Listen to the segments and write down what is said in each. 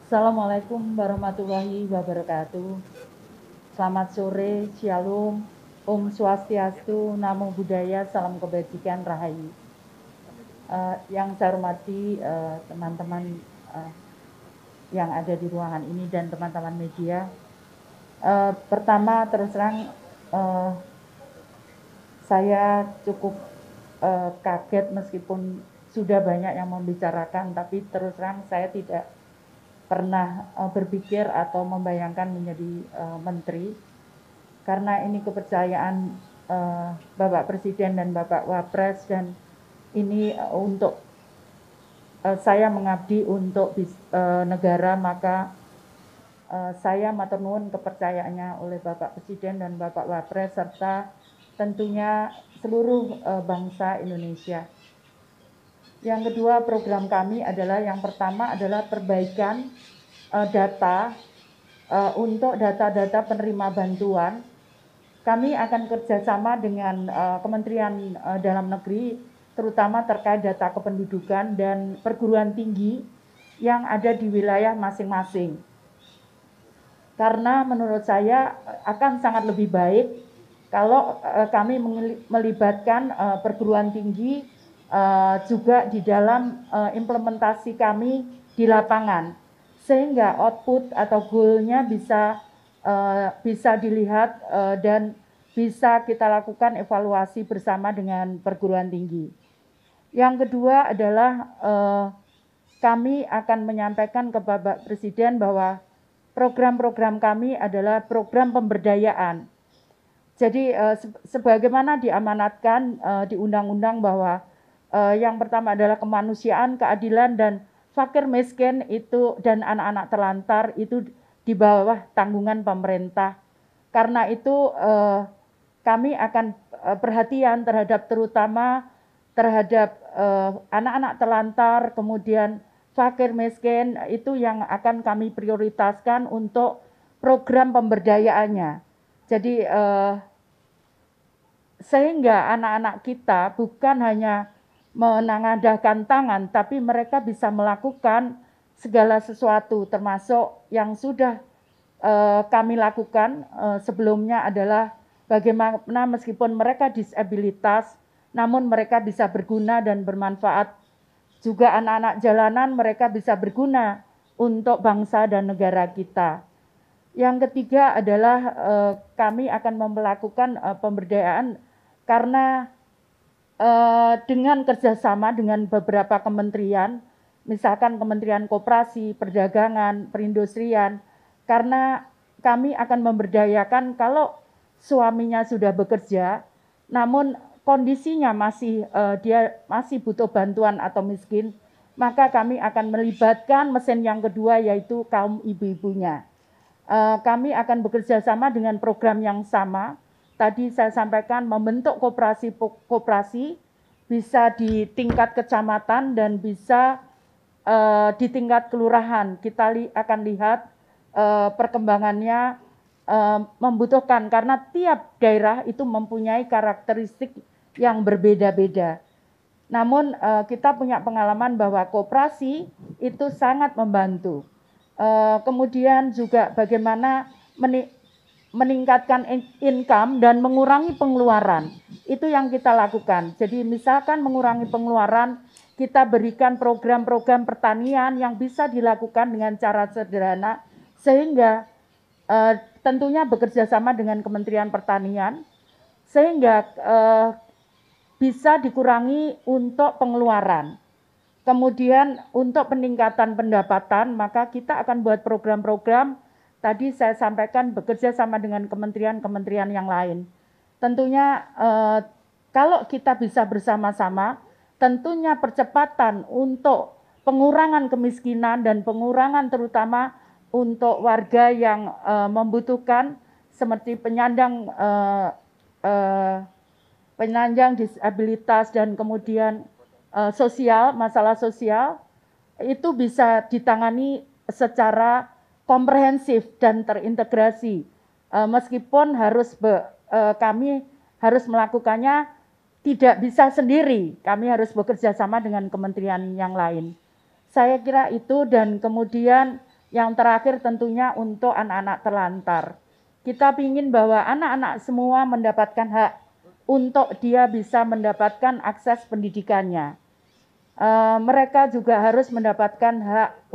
Assalamualaikum warahmatullahi wabarakatuh. Selamat sore, Shalom, Om Swastiastu, Namo Buddhaya, Salam Kebajikan, Rahayu. Yang saya hormati teman-teman yang ada di ruangan ini dan teman-teman media. Pertama, terus terang saya cukup kaget meskipun sudah banyak yang membicarakan, tapi terus terang saya tidak pernah berpikir atau membayangkan menjadi menteri, karena ini kepercayaan Bapak Presiden dan Bapak Wapres, dan ini untuk saya mengabdi untuk negara, maka saya matur nuwun kepercayaannya oleh Bapak Presiden dan Bapak Wapres serta tentunya seluruh bangsa Indonesia. Yang kedua, program kami adalah yang pertama adalah perbaikan data untuk data-data penerima bantuan. Kami akan kerjasama dengan Kementerian Dalam Negeri, terutama terkait data kependudukan dan perguruan tinggi yang ada di wilayah masing-masing. Karena menurut saya akan sangat lebih baik kalau kami melibatkan perguruan tinggi juga di dalam implementasi kami di lapangan, sehingga output atau goal-nya bisa dilihat dan bisa kita lakukan evaluasi bersama dengan perguruan tinggi. Yang kedua adalah kami akan menyampaikan ke Bapak Presiden bahwa program-program kami adalah program pemberdayaan. Jadi sebagaimana diamanatkan di undang-undang bahwa yang pertama adalah kemanusiaan, keadilan, dan fakir miskin itu dan anak-anak terlantar itu di bawah tanggungan pemerintah. Karena itu kami akan perhatian terhadap terutama terhadap anak-anak terlantar, kemudian fakir miskin, itu yang akan kami prioritaskan untuk program pemberdayaannya. Jadi sehingga anak-anak kita bukan hanya menengadahkan tangan, tapi mereka bisa melakukan segala sesuatu, termasuk yang sudah kami lakukan sebelumnya adalah bagaimana meskipun mereka disabilitas, namun mereka bisa berguna dan bermanfaat. Juga anak-anak jalanan mereka bisa berguna untuk bangsa dan negara kita. Yang ketiga adalah kami akan melakukan pemberdayaan karena dengan kerjasama dengan beberapa kementerian, misalkan Kementerian Koperasi, Perdagangan, Perindustrian, karena kami akan memberdayakan kalau suaminya sudah bekerja, namun kondisinya dia masih butuh bantuan atau miskin, maka kami akan melibatkan mesin yang kedua, yaitu kaum ibu-ibunya. Kami akan bekerja sama dengan program yang sama. Tadi saya sampaikan membentuk koperasi bisa di tingkat kecamatan dan bisa di tingkat kelurahan. Kita akan lihat perkembangannya membutuhkan, karena tiap daerah itu mempunyai karakteristik yang berbeda-beda. Namun kita punya pengalaman bahwa koperasi itu sangat membantu. Kemudian juga bagaimana meningkatkan income dan mengurangi pengeluaran. Itu yang kita lakukan. Jadi misalkan mengurangi pengeluaran, kita berikan program-program pertanian yang bisa dilakukan dengan cara sederhana, sehingga tentunya bekerja sama dengan Kementerian Pertanian, sehingga bisa dikurangi untuk pengeluaran. Kemudian untuk peningkatan pendapatan, maka kita akan buat program-program. Tadi saya sampaikan bekerja sama dengan kementerian-kementerian yang lain. Tentunya kalau kita bisa bersama-sama, tentunya percepatan untuk pengurangan kemiskinan dan pengurangan terutama untuk warga yang membutuhkan seperti penyandang disabilitas dan kemudian masalah sosial, itu bisa ditangani secara komprehensif dan terintegrasi. Meskipun kami harus melakukannya tidak bisa sendiri, kami harus bekerja sama dengan kementerian yang lain. Saya kira itu, dan kemudian yang terakhir tentunya untuk anak-anak terlantar. Kita ingin bahwa anak-anak semua mendapatkan hak untuk dia bisa mendapatkan akses pendidikannya. Mereka juga harus mendapatkan hak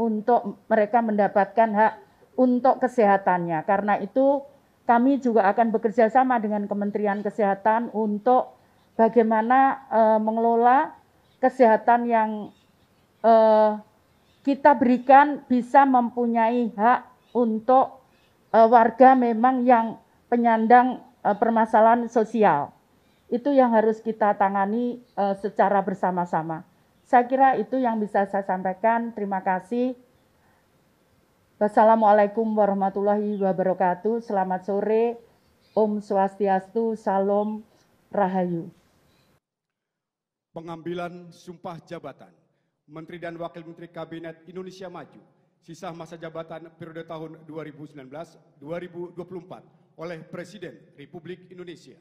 untuk kesehatannya. Karena itu kami juga akan bekerja sama dengan Kementerian Kesehatan untuk bagaimana mengelola kesehatan yang kita berikan bisa mempunyai hak untuk warga memang yang penyandang permasalahan sosial. Itu yang harus kita tangani secara bersama-sama. Saya kira itu yang bisa saya sampaikan. Terima kasih. Wassalamualaikum warahmatullahi wabarakatuh. Selamat sore. Om Swastiastu, Salam Rahayu. Pengambilan sumpah jabatan Menteri dan Wakil Menteri Kabinet Indonesia Maju sisa masa jabatan periode tahun 2019-2024 oleh Presiden Republik Indonesia.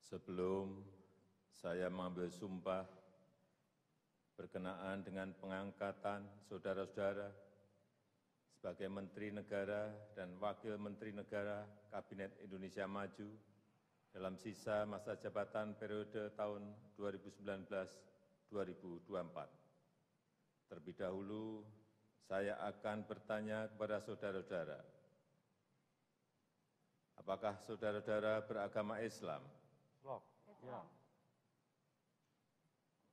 Sebelum saya mengambil sumpah berkenaan dengan pengangkatan saudara-saudara sebagai Menteri Negara dan Wakil Menteri Negara Kabinet Indonesia Maju dalam sisa masa jabatan periode tahun 2019-2024. Terlebih dahulu, saya akan bertanya kepada saudara-saudara, apakah saudara-saudara beragama Islam? Ya.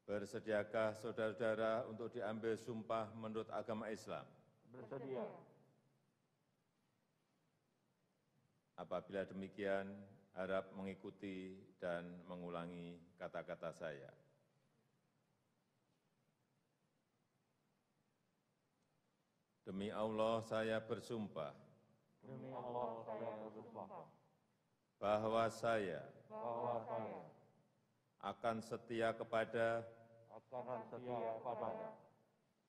Bersediakah saudara-saudara untuk diambil sumpah menurut agama Islam? Bersedia. Apabila demikian, harap mengikuti dan mengulangi kata-kata saya. Demi Allah saya bersumpah. Demi Allah saya bersumpah. Bahwa saya akan setia kepada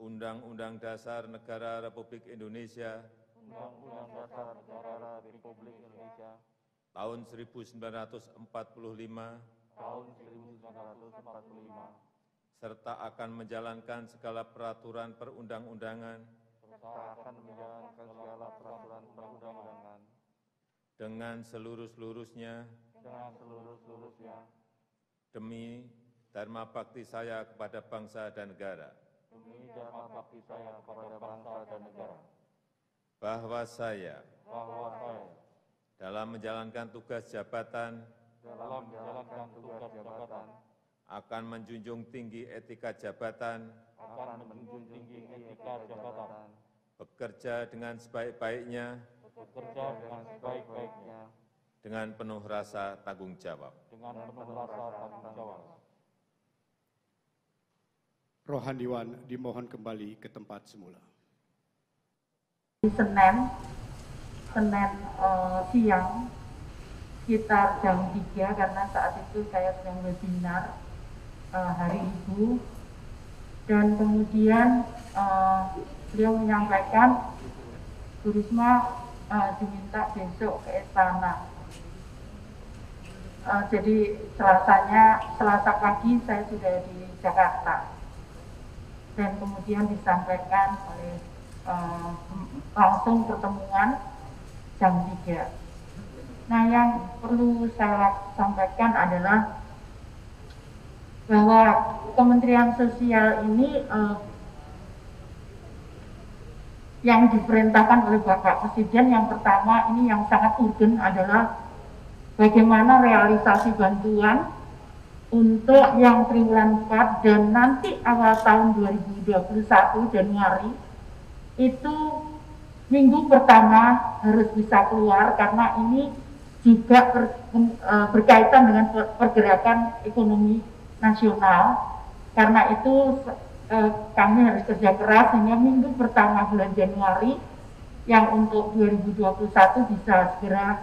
Undang-Undang Dasar Negara Republik Indonesia Undang-Undang Dasar Negara Republik Indonesia tahun 1945 serta akan menjalankan segala peraturan perundang-undangan dengan seluruh-seluruhnya demi dharma bakti saya kepada bangsa dan negara. Bahwa saya dalam menjalankan tugas jabatan akan menjunjung tinggi etika jabatan, bekerja dengan sebaik-baiknya, dengan penuh rasa tanggung jawab. Rohandiwan dimohon kembali ke tempat semula. Senin siang sekitar jam 3 karena saat itu saya sedang webinar Hari Ibu, dan kemudian beliau menyampaikan Bu Risma diminta besok ke istana. Jadi Selasa pagi saya sudah di Jakarta, dan kemudian disampaikan oleh langsung pertemuan jam 3. Nah, yang perlu saya sampaikan adalah bahwa Kementerian Sosial ini yang diperintahkan oleh Bapak Presiden, yang pertama ini yang sangat urgent adalah bagaimana realisasi bantuan untuk yang triwulan 4 dan nanti awal tahun 2021 Januari itu minggu pertama harus bisa keluar, karena ini juga berkaitan dengan pergerakan ekonomi nasional. Karena itu kami harus kerja keras sehingga minggu pertama bulan Januari yang untuk 2021 bisa segera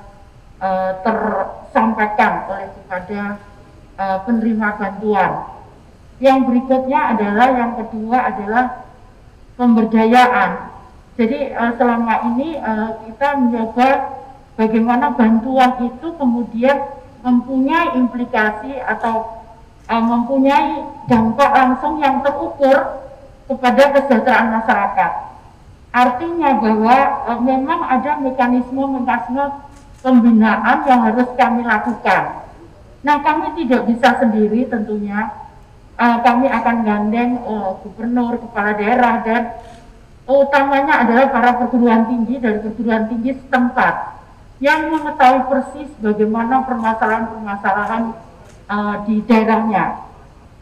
tersampaikan oleh kepada penerima bantuan. Yang berikutnya adalah, yang kedua adalah pemberdayaan. Jadi selama ini kita mencoba bagaimana bantuan itu kemudian mempunyai implikasi atau mempunyai dampak langsung yang terukur kepada kesejahteraan masyarakat. Artinya bahwa memang ada mekanisme pembinaan yang harus kami lakukan. Nah, kami tidak bisa sendiri tentunya. Kami akan gandeng gubernur, kepala daerah, dan utamanya adalah para perguruan tinggi dari perguruan tinggi setempat yang mengetahui persis bagaimana permasalahan-permasalahan di daerahnya.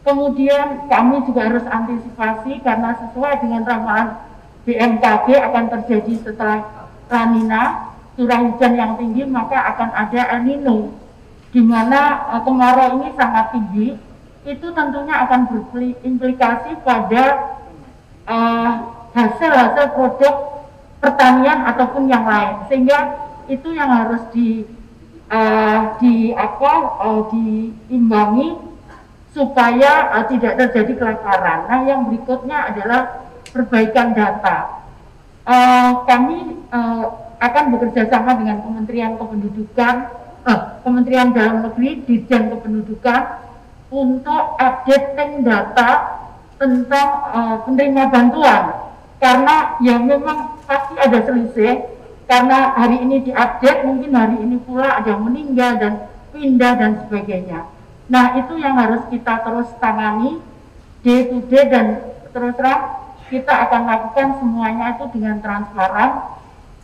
Kemudian kami juga harus antisipasi karena sesuai dengan ramalan BMKG akan terjadi setelah La Nina, curah hujan yang tinggi, maka akan ada El Nino, di mana kemarau ini sangat tinggi. Itu tentunya akan berimplikasi pada hasil produk pertanian ataupun yang lain, sehingga itu yang harus diimbangi supaya tidak terjadi kelaparan. Nah, yang berikutnya adalah perbaikan data. Kami akan bekerja sama dengan Kementerian Dalam Negeri, Ditjen Kependudukan, untuk updating data tentang penerima bantuan, karena ya memang pasti ada selisih, karena hari ini diupdate, mungkin hari ini pula ada yang meninggal dan pindah dan sebagainya. Nah, itu yang harus kita terus tangani day to day, dan terus terang kita akan lakukan semuanya itu dengan transparan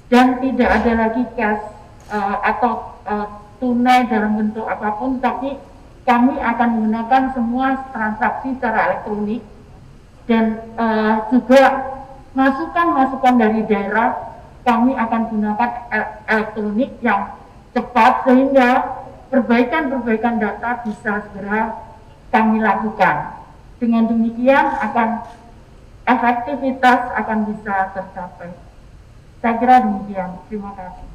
dan tidak ada lagi cash atau tunai dalam bentuk apapun, tapi kami akan menggunakan semua transaksi secara elektronik, dan juga masukan-masukan dari daerah kami akan gunakan elektronik yang cepat, sehingga perbaikan data bisa segera kami lakukan. Dengan demikian efektivitas akan bisa tercapai. Saya kira demikian. Terima kasih.